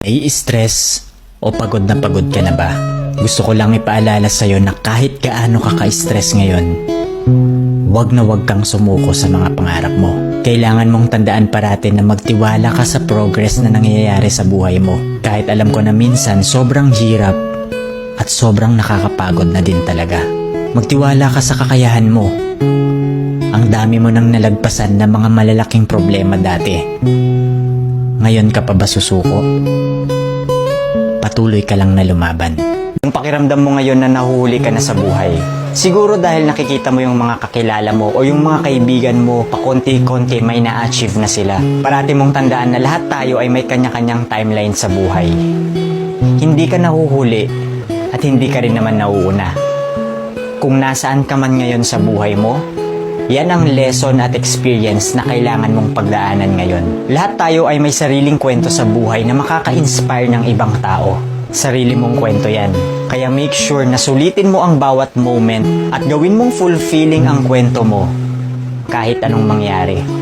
Nai-stress o pagod na pagod ka na ba? Gusto ko lang ipaalala sa'yo na kahit gaano ka ka-stress ngayon, wag na wag kang sumuko sa mga pangarap mo. Kailangan mong tandaan parati na magtiwala ka sa progress na nangyayari sa buhay mo. Kahit alam ko na minsan sobrang hirap at sobrang nakakapagod na din talaga. Magtiwala ka sa kakayahan mo. Ang dami mo nang nalagpasan na mga malalaking problema dati. Ngayon ka pa ba susuko? Patuloy ka lang na lumaban. Yung pakiramdam mo ngayon na nahuhuli ka na sa buhay, siguro dahil nakikita mo yung mga kakilala mo o yung mga kaibigan mo pakonti-konti may na-achieve na sila. Parati mong tandaan na lahat tayo ay may kanya-kanyang timeline sa buhay. Hindi ka nahuhuli at hindi ka rin naman nauuna. Kung nasaan ka man ngayon sa buhay mo, yan ang lesson at experience na kailangan mong pagdaanan ngayon. Lahat tayo ay may sariling kwento sa buhay na makaka-inspire ng ibang tao. Sarili mong kwento yan. Kaya make sure na sulitin mo ang bawat moment at gawin mong fulfilling ang kwento mo kahit anong mangyari.